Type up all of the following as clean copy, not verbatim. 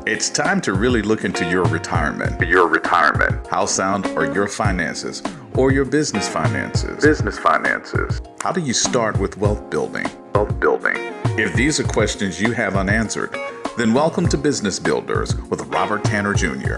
It's time to really look into your retirement. How sound are your finances or your business finances? How do you start with wealth building? If these are questions you have unanswered, then welcome to Business Builders with Robert Tanner Jr.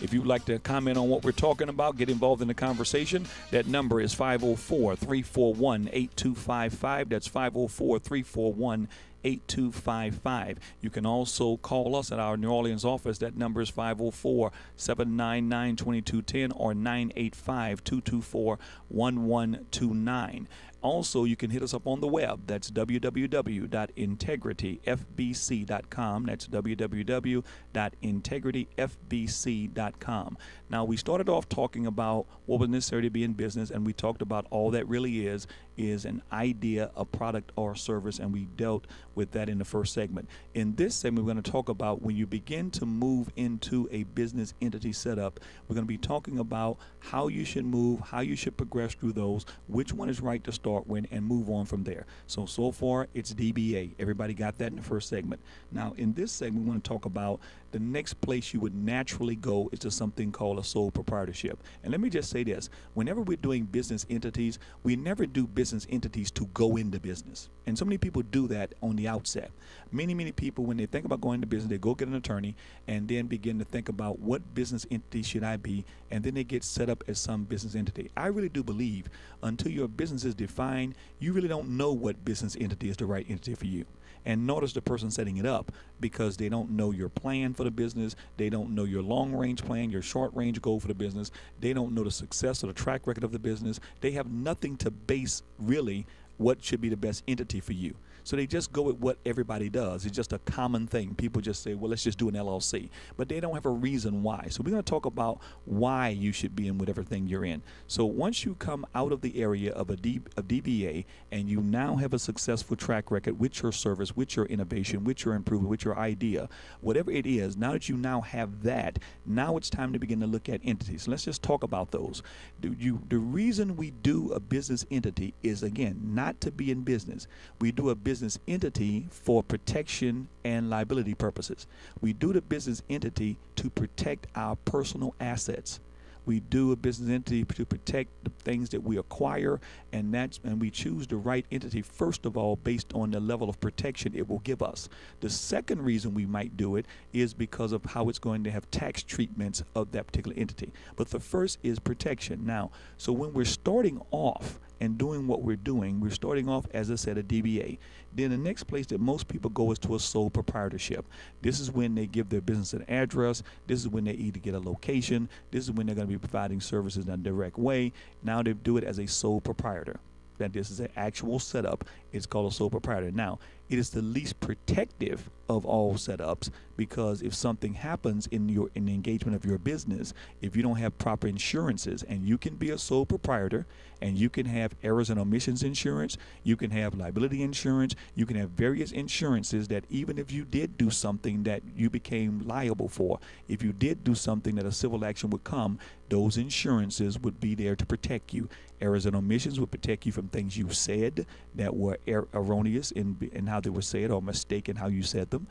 If you'd like to comment on what we're talking about, get involved in the conversation, that number is 504-341-8255. That's 504-341-8255. You can also call us at our New Orleans office. That number is 504-799-2210 or 985-224-1129. Also, you can hit us up on the web. That's www.integrityfbc.com. That's www.integrityfbc.com. Now, we started off talking about what was necessary to be in business, and we talked about all that really is an idea, a product, or a service, and we dealt with that in the first segment. In this segment, we're going to talk about when you begin to move into a business entity setup, we're going to be talking about how you should move, how you should progress through those, which one is right to start with, and move on from there. So far, it's DBA. Everybody got that in the first segment. Now, in this segment, we want to talk about the next place you would naturally go is to something called a sole proprietorship. And let me just say this. Whenever we're doing business entities, we never do business entities to go into business. And so many people do that on the outset. Many people, when they think about going into business, they go get an attorney and then begin to think about what business entity should I be, and then they get set up as some business entity. I really do believe until your business is defined, you really don't know what business entity is the right entity for you. And notice the person setting it up because they don't know your plan for the business. They don't know your long-range plan, your short-range goal for the business. They don't know the success or the track record of the business. They have nothing to base really what should be the best entity for you. So they just go with what everybody does. It's just a common thing. People just say, well, let's just do an LLC. But they don't have a reason why. So we're going to talk about why you should be in whatever thing you're in. So once you come out of the area of DBA and you now have a successful track record with your service, with your innovation, with your improvement, with your idea, whatever it is, now that you now have that, now it's time to begin to look at entities. So let's just talk about those. The reason we do a business entity is, again, not to be in business. We do a business entity for protection and liability purposes. We do the business entity to protect our personal assets. We do a business entity to protect the things that we acquire, and we choose the right entity first of all based on the level of protection it will give us. The second reason we might do it is because of how it's going to have tax treatments of that particular entity. But the first is protection. Now, so when we're starting off and doing what we're doing, we're starting off, as I said, a DBA. Then the next place that most people go is to a sole proprietorship. This is when they give their business an address. This is when they either get a location. This is when they're going to be providing services in a direct way. Now they do it as a sole proprietor. That this is an actual setup. It's called a sole proprietor. Now, it is the least protective of all setups because if something happens in the engagement of your business, if you don't have proper insurances, and you can be a sole proprietor and you can have errors and omissions insurance, you can have liability insurance, you can have various insurances that even if you did do something that you became liable for, if you did do something that a civil action would come, those insurances would be there to protect you. Errors and omissions would protect you from things you said that were erroneous in how they were said or mistaken how you said them.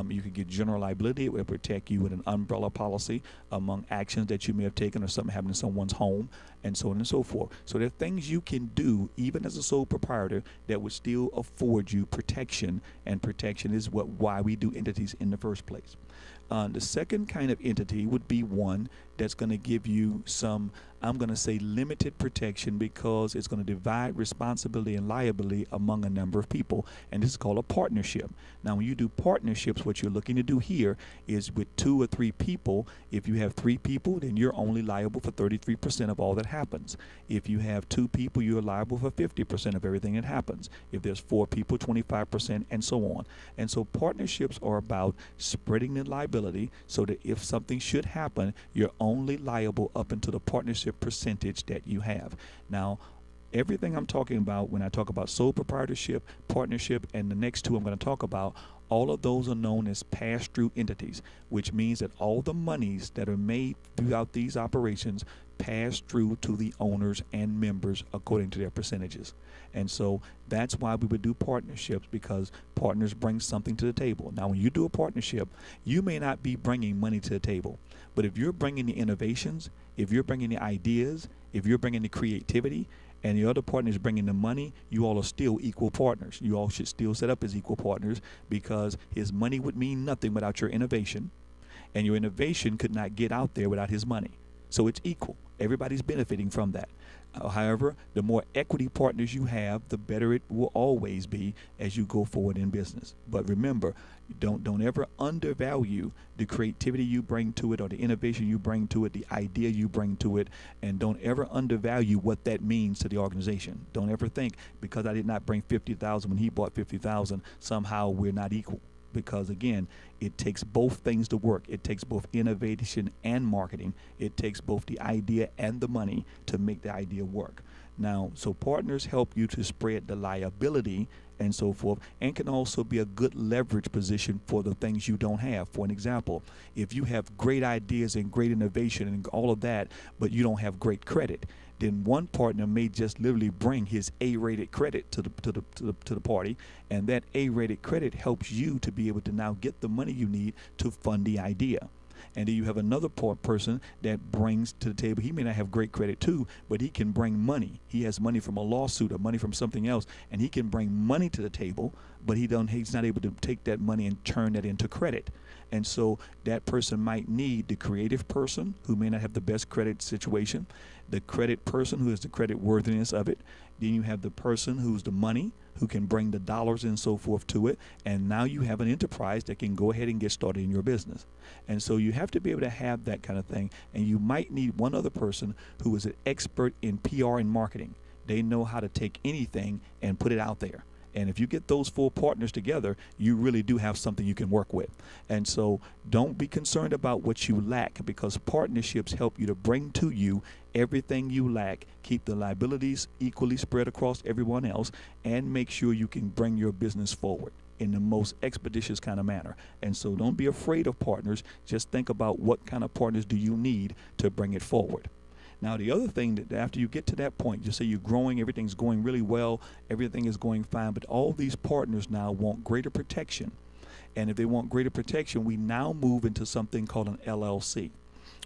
You could get general liability. It will protect you with an umbrella policy among actions that you may have taken or something happened in someone's home, and so on and so forth. So there are things you can do even as a sole proprietor that would still afford you protection, and protection is why we do entities in the first place. The second kind of entity would be one that's going to give you some, I'm going to say, limited protection because it's going to divide responsibility and liability among a number of people, and this is called a partnership. Now, when you do partnerships, what you're looking to do here is with 2 or 3 people. If you have 3 people, then you're only liable for 33% of all that happens. If you have 2 people, you're liable for 50% of everything that happens. If there's 4 people, 25%, and so on. And so partnerships are about spreading the liability so that if something should happen, you're only liable up until the partnership percentage that you have. Now, everything I'm talking about when I talk about sole proprietorship, partnership, and the next 2 I'm going to talk about All of those are known as pass-through entities, which means that all the monies that are made throughout these operations pass through to the owners and members according to their percentages. And so that's why we would do partnerships, because partners bring something to the table. Now, when you do a partnership, you may not be bringing money to the table, but if you're bringing the innovations, if you're bringing the ideas, if you're bringing the creativity, and the other partner is bringing the money, you all are still equal partners. You all should still set up as equal partners, because his money would mean nothing without your innovation, and your innovation could not get out there without his money. So it's equal. Everybody's benefiting from that. However, the more equity partners you have, the better it will always be as you go forward in business. But remember, don't ever undervalue the creativity you bring to it, or the innovation you bring to it, the idea you bring to it, and don't ever undervalue what that means to the organization. Don't ever think because I did not bring 50,000 when he bought 50,000, somehow we're not equal. Because again, it takes both things to work. It takes both innovation and marketing. It takes both the idea and the money to make the idea work. Now, so partners help you to spread the liability and so forth, and can also be a good leverage position for the things you don't have. For an example, if you have great ideas and great innovation and all of that, but you don't have great credit, then one partner may just literally bring his A-rated credit to the party, and that A-rated credit helps you to be able to now get the money you need to fund the idea. And then you have another person that brings to the table. He may not have great credit too, but he can bring money. He has money from a lawsuit or money from something else, and he can bring money to the table, but he's not able to take that money and turn that into credit. And so that person might need the creative person who may not have the best credit situation, the credit person who has the credit worthiness of it. Then you have the person who's the money, who can bring the dollars and so forth to it. And now you have an enterprise that can go ahead and get started in your business. And so you have to be able to have that kind of thing. And you might need one other person who is an expert in PR and marketing. They know how to take anything and put it out there. And if you get those four partners together, you really do have something you can work with. And so don't be concerned about what you lack, because partnerships help you to bring to you everything you lack, keep the liabilities equally spread across everyone else, and make sure you can bring your business forward in the most expeditious kind of manner. And so don't be afraid of partners. Just think about what kind of partners do you need to bring it forward. Now, the other thing that after you get to that point, you say you're growing, everything's going really well, everything is going fine, but all these partners now want greater protection. And if they want greater protection, we now move into something called an LLC.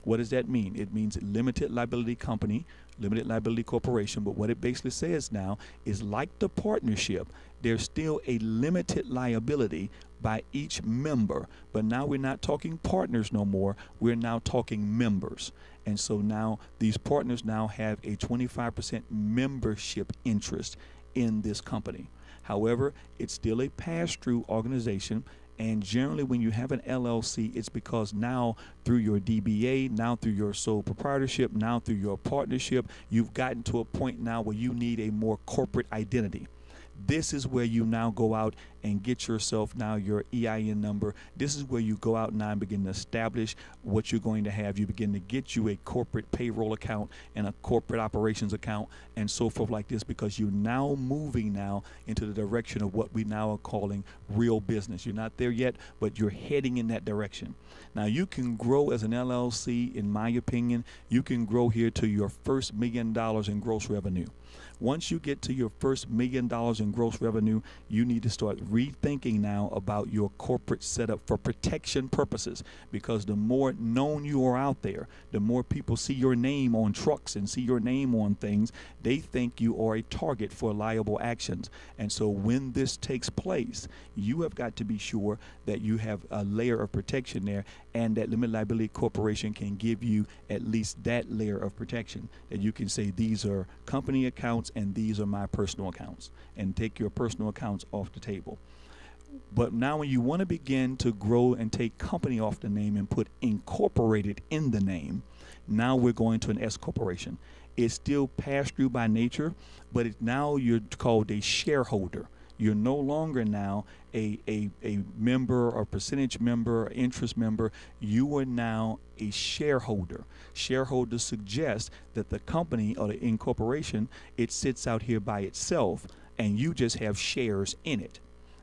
What does that mean? It means limited liability company, limited liability corporation. But what it basically says now is, like the partnership, there's still a limited liability by each member. But now we're not talking partners no more. We're now talking members. And so now these partners now have a 25% membership interest in this company. However, it's still a pass-through organization. And generally, when you have an LLC, it's because now through your DBA, now through your sole proprietorship, now through your partnership, you've gotten to a point now where you need a more corporate identity. This is where you now go out and get yourself now your EIN number. This is where you go out now and begin to establish what you're going to have. You begin to get you a corporate payroll account and a corporate operations account and so forth like this, because you're now moving now into the direction of what we now are calling real business. You're not there yet, but you're heading in that direction. Now, you can grow as an LLC, in my opinion. You can grow here to your first $1 million in gross revenue. Once you get to your first $1 million in gross revenue, you need to start rethinking now about your corporate setup for protection purposes, because the more known you are out there, the more people see your name on trucks and see your name on things, they think you are a target for liable actions. And so when this takes place, you have got to be sure that you have a layer of protection there, and that limited liability corporation can give you at least that layer of protection, that you can say these are company accounts and these are my personal accounts, and take your personal accounts off the table. But now when you want to begin to grow and take company off the name and put incorporated in the name, now we're going to an S corporation. It's still passed through by nature, but now you're called a shareholder. You're no longer now a member or percentage member or interest member. You are now a shareholder. Shareholders suggest that the company or the incorporation, it sits out here by itself and you just have shares in it.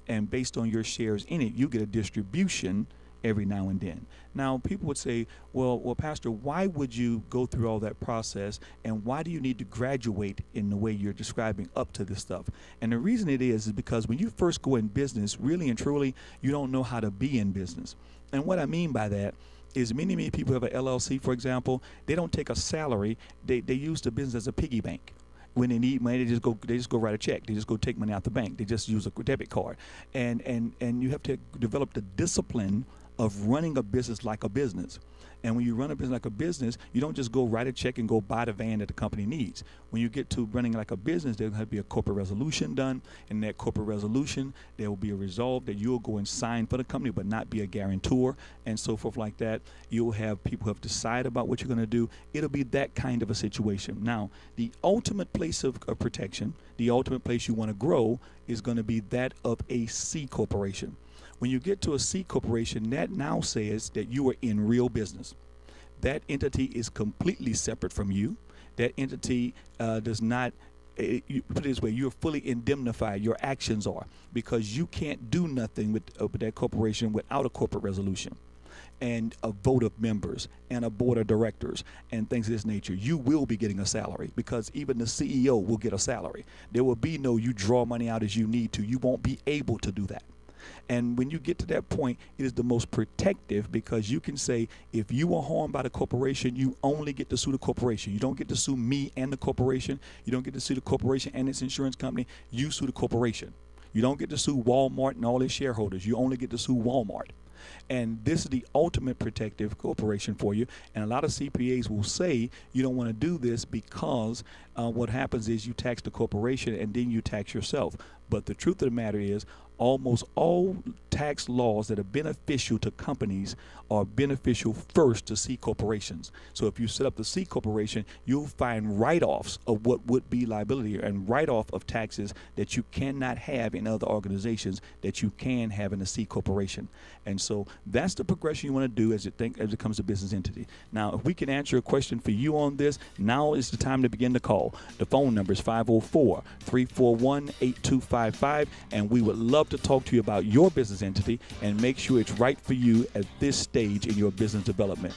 and based on your shares in it, you get a distribution every now and then. Now, people would say, well, Pastor, why would you go through all that process, and why do you need to graduate in the way you're describing up to this stuff? And the reason it is because when you first go in business, really and truly, you don't know how to be in business. And what I mean by that is many people have an LLC, for example. They don't take a salary. They use the business as a piggy bank. When they need money, they just go write a check. They just go take money out the bank. They just use a debit card. And you have to develop the discipline of running a business like a business. And when you run a business like a business, you don't just go write a check and go buy the van that the company needs. When you get to running like a business, there'll have to be a corporate resolution done. In that corporate resolution, there will be a resolve that you'll go and sign for the company, but not be a guarantor, and so forth like that. You'll have people who have decided about what you're going to do. It'll be that kind of a situation. Now, the ultimate place of protection, the ultimate place you want to grow, is going to be that of a C corporation. When you get to a C corporation, that now says that you are in real business. That entity is completely separate from you. That entity does not, you put it this way, you're fully indemnified, your actions are, because you can't do nothing with that corporation without a corporate resolution and a vote of members and a board of directors and things of this nature. You will be getting a salary, because even the CEO will get a salary. There will be no you draw money out as you need to. You won't be able to do that. And when you get to that point, it is the most protective, because you can say, if you are harmed by the corporation, you only get to sue the corporation. You don't get to sue me and the corporation. You don't get to sue the corporation and its insurance company. You sue the corporation. You don't get to sue Walmart and all its shareholders. You only get to sue Walmart. And this is the ultimate protective corporation for you. And a lot of CPAs will say you don't want to do this because what happens is you tax the corporation and then you tax yourself. But the truth of the matter is, almost all tax laws that are beneficial to companies are beneficial first to C corporations. So if you set up the C corporation, you'll find write-offs of what would be liability and write-off of taxes that you cannot have in other organizations that you can have in a C corporation. And so that's the progression you want to do as it comes to business entity. Now, if we can answer a question for you on this, now is the time to begin to call. The phone number is 504-341-8255, and we would love to talk to you about your business entity and make sure it's right for you at this stage in your business development.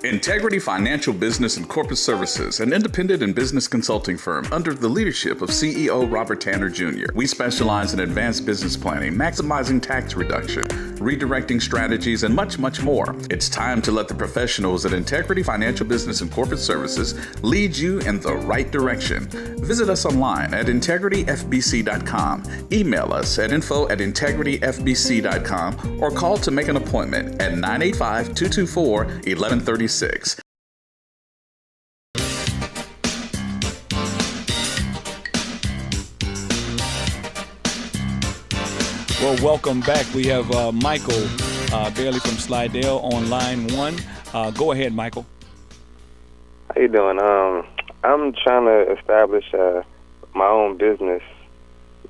Integrity Financial Business and Corporate Services, an independent and business consulting firm under the leadership of CEO Robert Tanner Jr. We specialize in advanced business planning, maximizing tax reduction, redirecting strategies, and much, much more. It's time to let the professionals at Integrity Financial Business and Corporate Services lead you in the right direction. Visit us online at integrityfbc.com. Email us at info@integrityfbc.com or call to make an appointment at 985-224-1136. Well, welcome back. We have Michael Bailey from Slidell on line one. Go ahead, Michael. How you doing? I'm trying to establish my own business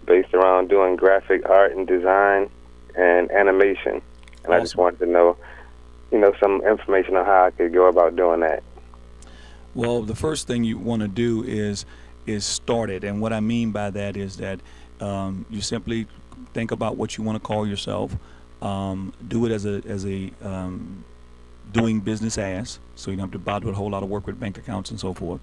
based around doing graphic art and design and animation. And awesome. I just wanted to know, some information on how I could go about doing that. Well, the first thing you want to do is start it. And what I mean by that is that you simply think about what you want to call yourself. Do it as a doing business as, so you don't have to bother with a whole lot of work with bank accounts and so forth.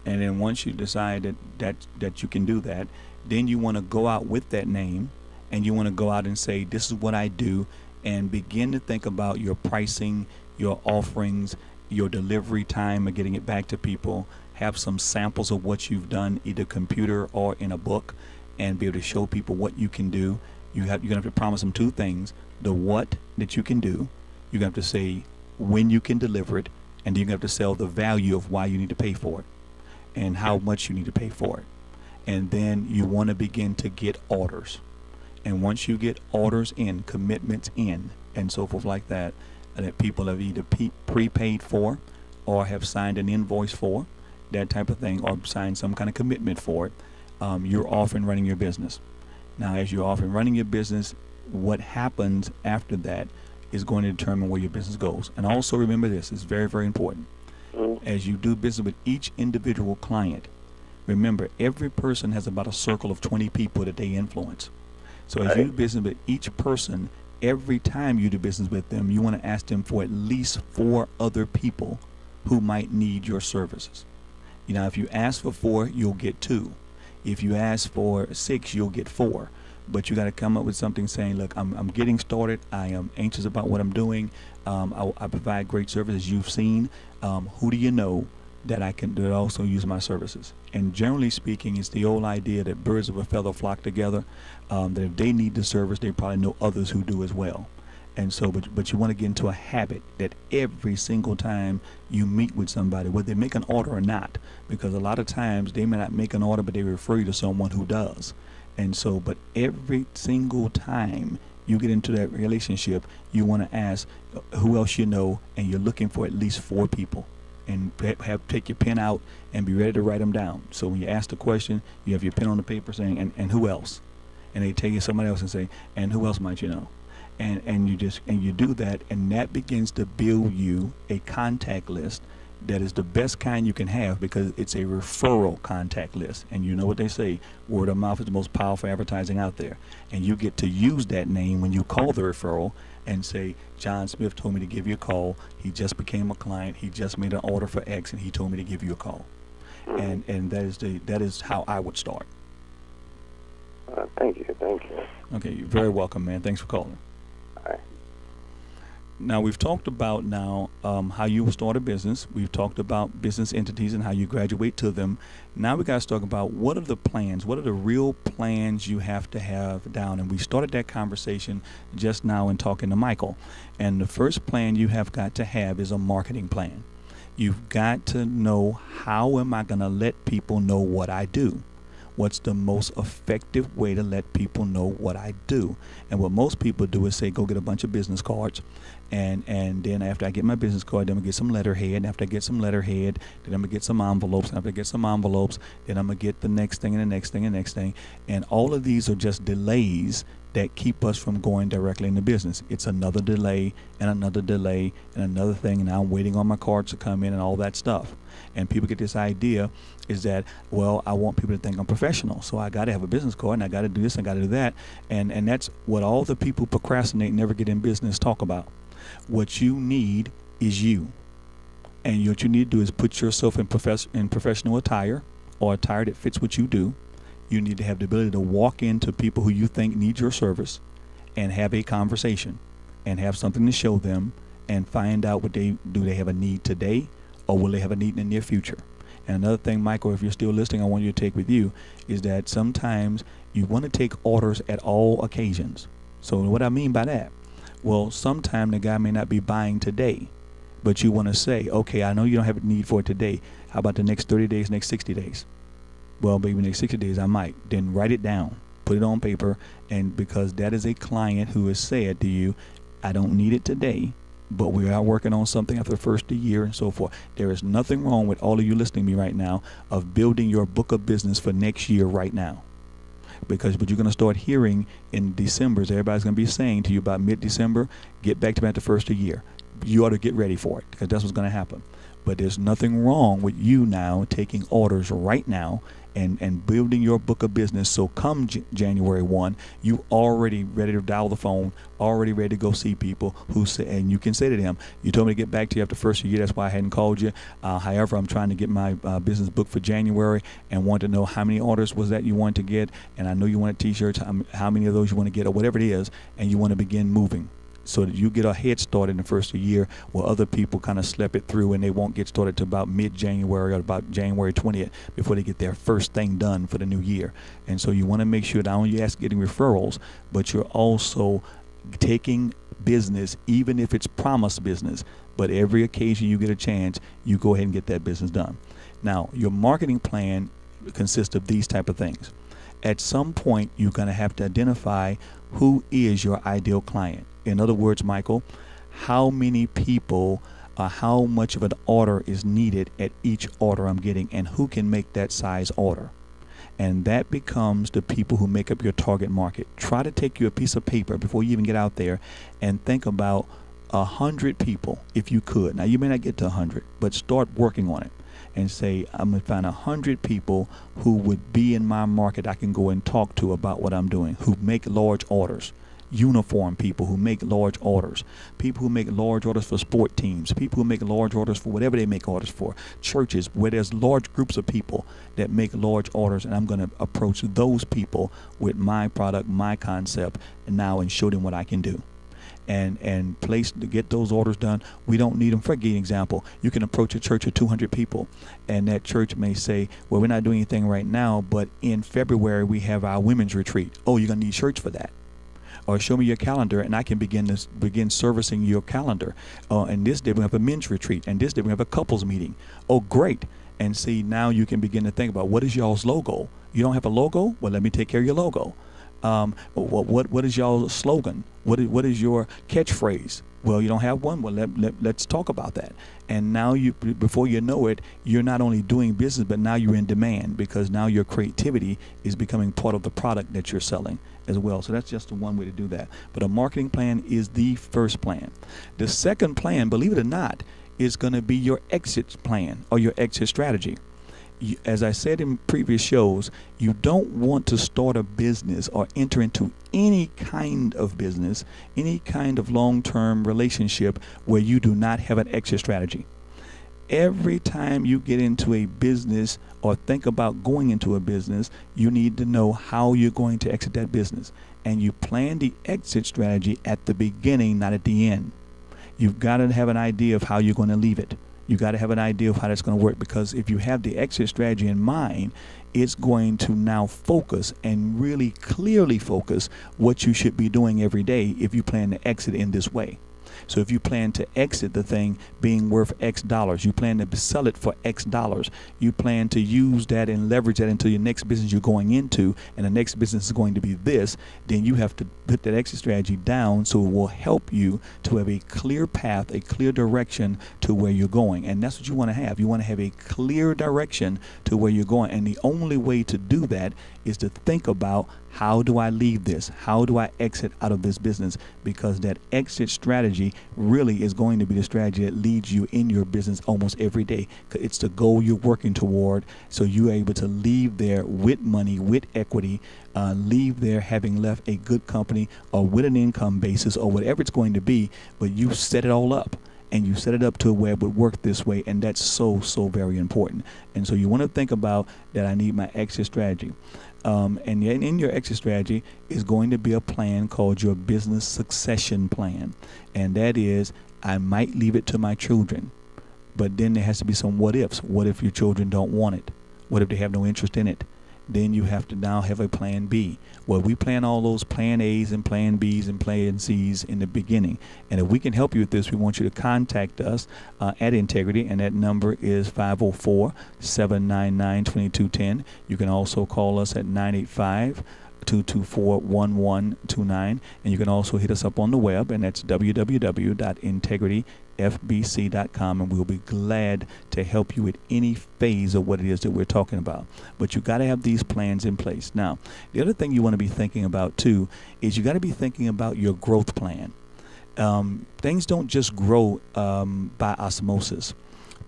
And then once you decide that you can do that, then you want to go out with that name, and you want to go out and say, this is what I do, and begin to think about your pricing, your offerings, your delivery time of getting it back to people. Have some samples of what you've done, either computer or in a book, and be able to show people what you can do. You're going to have to promise them two things: the what that you can do. You're going to have to say when you can deliver it, and then you're going to have to sell the value of why you need to pay for it and how much you need to pay for it. And then you want to begin to get orders. And once you get orders in, commitments in, and so forth like that, that people have either prepaid for or have signed an invoice for, that type of thing, or signed some kind of commitment for it, you're off and running your business. Now, as you're off and running your business, what happens after that is going to determine where your business goes. And also remember this, it's very, very important. As you do business with each individual client, remember every person has about a circle of 20 people that they influence. So as you do business with each person, every time you do business with them, you want to ask them for at least 4 other people who might need your services. You know, if you ask for 4, you'll get 2. If you ask for 6, you'll get 4. But you got to come up with something saying, look, I'm getting started. I am anxious about what I'm doing. I provide great services you've seen. Who do you know that also use my services? And generally speaking, it's the old idea that birds of a feather flock together, that if they need the service, they probably know others who do as well. And so, but you want to get into a habit that every single time you meet with somebody, whether they make an order or not, because a lot of times they may not make an order, but they refer you to someone who does. And so, but every single time you get into that relationship, you want to ask who else you know, and you're looking for at least 4 people. And take your pen out and be ready to write them down. So when you ask the question, you have your pen on the paper saying, and who else? And they take you somebody else and say, and who else might you know? And you do that, and that begins to build you a contact list that is the best kind you can have, because it's a referral contact list. And you know what they say, word of mouth is the most powerful advertising out there. And you get to use that name when you call the referral and say, John Smith told me to give you a call. He just became a client. He just made an order for X, and he told me to give you a call. And that is how I would start. Thank you. Okay, you're very welcome, man. Thanks for calling. All right. Now, we've talked about how you start a business. We've talked about business entities and how you graduate to them. Now we got to talk about what are the plans, what are the real plans you have to have down. And we started that conversation just now in talking to Michael. And the first plan you have got to have is a marketing plan. You've got to know, how am I going to let people know what I do? What's the most effective way to let people know what I do? And what most people do is say, go get a bunch of business cards. And then after I get my business card, then I'm going to get some letterhead. And after I get some letterhead, then I'm going to get some envelopes. And after I get some envelopes, then I'm going to get the next thing and the next thing and the next thing. And all of these are just delays that keep us from going directly into business. It's another delay and another delay and another thing. And now I'm waiting on my cards to come in and all that stuff. And people get this idea is that, well, I want people to think I'm professional, so I got to have a business card, and I got to do this, and I got to do that. And that's what all the people procrastinate, never get in business, talk about. What you need is you. And what you need to do is put yourself in professional attire, or attire that fits what you do. You need to have the ability to walk into people who you think need your service and have a conversation and have something to show them and find out what do they have a need today, or will they have a need in the near future? And another thing, Michael, if you're still listening, I want you to take with you is that sometimes you want to take orders at all occasions. So what I mean by that? Well, sometime the guy may not be buying today, but you want to say, okay, I know you don't have a need for it today. How about the next 30 days, next 60 days? Well, maybe next 60 days I might. Then write it down, put it on paper, and because that is a client who has said to you, I don't need it today, but we are working on something after the first of the year and so forth. There is nothing wrong with all of you listening to me right now of building your book of business for next year right now. Because what you're going to start hearing in December is everybody's going to be saying to you about mid-December, get back to me at the first of the year. You ought to get ready for it, because that's what's going to happen. But there's nothing wrong with you now taking orders right now and building your book of business. So come January 1, you already ready to dial the phone, already ready to go see people who say, and you can say to them, you told me to get back to you after the first of the year, that's why I hadn't called you. However, I'm trying to get my business booked for January and want to know how many orders was that you want to get, and I know you want t-shirts, how many of those you want to get, or whatever it is, and you want to begin moving, so that you get a head start in the first of the year where other people kind of slip it through and they won't get started to about mid-January or about January 20th before they get their first thing done for the new year. And so you want to make sure not only you're getting referrals, but you're also taking business, even if it's promised business. But every occasion you get a chance, you go ahead and get that business done. Now, your marketing plan consists of these type of things. At some point, you're going to have to identify who is your ideal client. In other words, Michael, how many people, how much of an order is needed at each order I'm getting, and who can make that size order. And that becomes the people who make up your target market. Try to take you a piece of paper before you even get out there and think about 100 people, if you could. Now, you may not get to 100, but start working on it and say, I'm going to find 100 people who would be in my market I can go and talk to about what I'm doing, who make large orders. Uniform people who make large orders, people who make large orders for sport teams, people who make large orders for whatever they make orders for, churches where there's large groups of people that make large orders, and I'm going to approach those people with my product, my concept, and show them what I can do. And place to get those orders done. We don't need them. For an example, you can approach a church of 200 people, and that church may say, well, we're not doing anything right now, but in February we have our women's retreat. Oh, you're going to need shirts for that. Or show me your calendar, and I can begin servicing your calendar. And this day we have a men's retreat, and this day we have a couples meeting. Oh, great. And see, now you can begin to think about, what is y'all's logo? You don't have a logo? Well, let me take care of your logo. What is y'all's slogan? What is your catchphrase? Well, you don't have one. Well, let's talk about that. And now before you know it, you're not only doing business, but now you're in demand, because now your creativity is becoming part of the product that you're selling as well. So that's just one way to do that. But a marketing plan is the first plan. The second plan, believe it or not, is going to be your exit plan or your exit strategy. As I said in previous shows, you don't want to start a business or enter into any kind of business, any kind of long-term relationship where you do not have an exit strategy. Every time you get into a business or think about going into a business, you need to know how you're going to exit that business. And you plan the exit strategy at the beginning, not at the end. You've got to have an idea of how you're going to leave it. You got to have an idea of how that's going to work, because if you have the exit strategy in mind, it's going to now focus and really clearly focus what you should be doing every day if you plan to exit in this way. So if you plan to exit the thing being worth X dollars, you plan to sell it for X dollars, you plan to use that and leverage that into your next business you're going into, and the next business is going to be this, then you have to put that exit strategy down so it will help you to have a clear path, a clear direction to where you're going. And that's what you want to have. You want to have a clear direction to where you're going. And the only way to do that is to think about, how do I leave this? How do I exit out of this business? Because that exit strategy really is going to be the strategy that leads you in your business almost every day. It's the goal you're working toward. So you're able to leave there with money, with equity, leave there having left a good company or with an income basis or whatever it's going to be, but you set it all up. And you set it up to where it would work this way, and that's so very important. And so you want to think about that. I need my exit strategy. And in your exit strategy is going to be a plan called your business succession plan. And that is, I might leave it to my children, but then there has to be some what ifs. What if your children don't want it? What if they have no interest in it? Then you have to now have a plan B. Well, we plan all those plan A's and plan B's and plan C's in the beginning. And if we can help you with this, we want you to contact us at Integrity, and that number is 504-799-2210. You can also call us at 985-224-1129, and you can also hit us up on the web, and that's www.integrityfbc.com, and we'll be glad to help you with any phase of what it is that we're talking about. But you got to have these plans in place. Now, the other thing you want to be thinking about too is you got to be thinking about your growth plan. Things don't just grow by osmosis.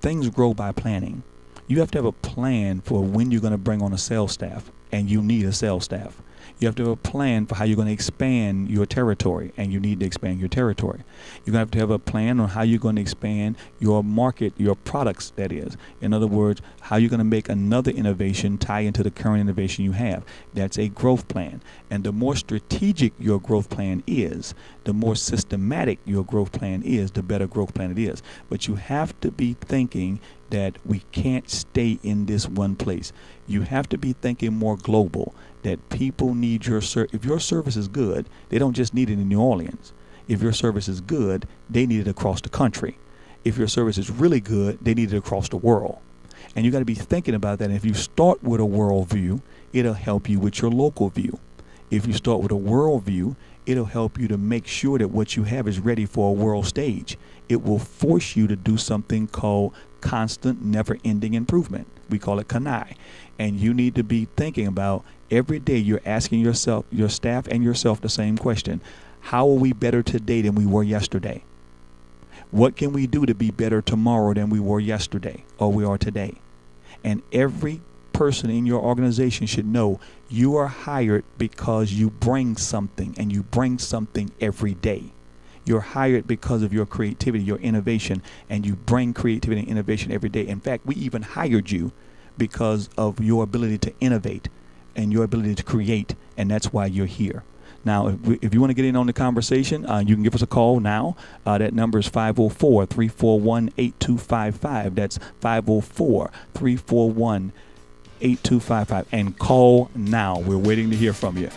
Things grow by planning. You have to have a plan for when you're going to bring on a sales staff, and you need a sales staff. You have to have a plan for how you're going to expand your territory, and you need to expand your territory. You're going to have a plan on how you're going to expand your market, your products, that is. In other words, how you're going to make another innovation tie into the current innovation you have. That's a growth plan. And the more strategic your growth plan is, the more systematic your growth plan is, the better growth plan it is. But you have to be thinking that we can't stay in this one place. You have to be thinking more global, that people need your service. If your service is good, they don't just need it in New Orleans. If your service is good, they need it across the country. If your service is really good, they need it across the world. And you got to be thinking about that. And if you start with a world view, it'll help you with your local view. If you start with a world view, it'll help you to make sure that what you have is ready for a world stage. It will force you to do something called constant, never-ending improvement. We call it CANI. And you need to be thinking about every day you're asking yourself, your staff and yourself the same question. How are we better today than we were yesterday? What can we do to be better tomorrow than we were yesterday or we are today? And every person in your organization should know you are hired because you bring something, and you bring something every day. You're hired because of your creativity, your innovation, and you bring creativity and innovation every day. In fact, we even hired you because of your ability to innovate and your ability to create, and that's why you're here. Now, if you want to get in on the conversation, you can give us a call now. That number is 504-341-8255. That's 504-341-8255. And call now. We're waiting to hear from you.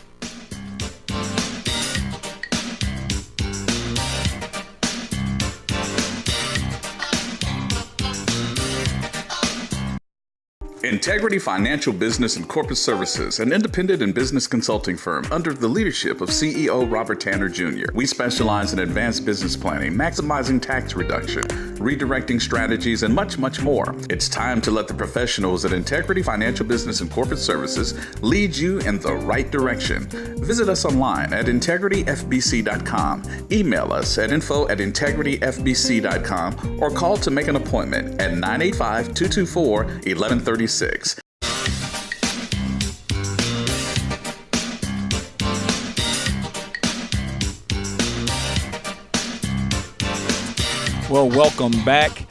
Integrity Financial Business and Corporate Services, an independent and business consulting firm under the leadership of CEO Robert Tanner Jr. We specialize in advanced business planning, maximizing tax reduction, redirecting strategies, and much, much more. It's time to let the professionals at Integrity Financial Business and Corporate Services lead you in the right direction. Visit us online at integrityfbc.com. Email us at info@integrityfbc.com or call to make an appointment at 985-224-1136. Well, welcome back.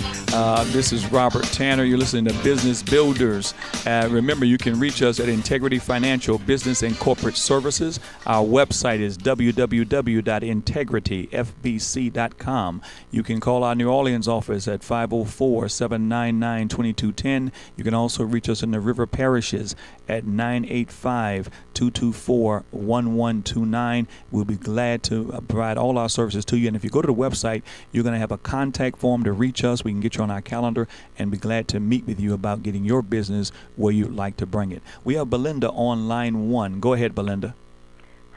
This is Robert Tanner. You're listening to Business Builders. Remember, you can reach us at Integrity Financial Business and Corporate Services. Our website is www.integrityfbc.com. You can call our New Orleans office at 504-799-2210. You can also reach us in the River Parishes at 985-224-1129. We'll be glad to provide all our services to you. And if you go to the website, you're going to have a contact form to reach us. We can get you on our calendar and be glad to meet with you about getting your business where you'd like to bring it. We have Belinda on line 1. Go ahead, Belinda.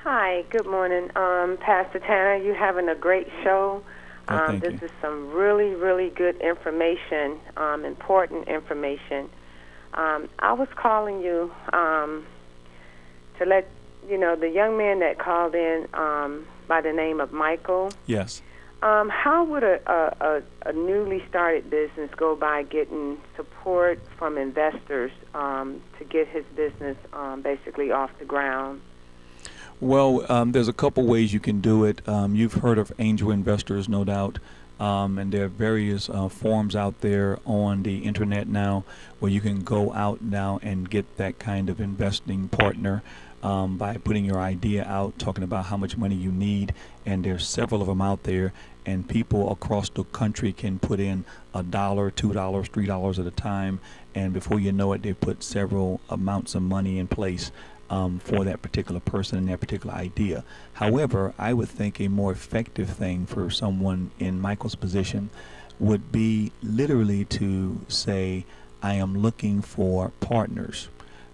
Hi, good morning, Pastor Tanner. You're having a great show. Thank this you. is some really, really good information, important information. I was calling you to let you know the young man that called in by the name of Michael. Yes. How would a newly started business go by getting support from investors to get his business basically off the ground? Well, there's a couple ways you can do it. You've heard of angel investors, no doubt. And there are various forums out there on the internet now where you can go out now and get that kind of investing partner by putting your idea out, talking about how much money you need. And there's several of them out there, and people across the country can put in $1, $2, $3 at a time, and before you know it, they put several amounts of money in place for that particular person and that particular idea. However, I would think a more effective thing for someone in Michael's position would be literally to say, I am looking for partners.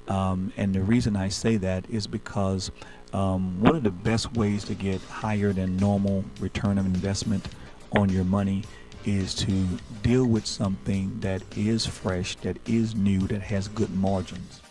And the reason I say that is because one of the best ways to get higher than normal return of investment on your money is to deal with something that is fresh, that is new, that has good margins.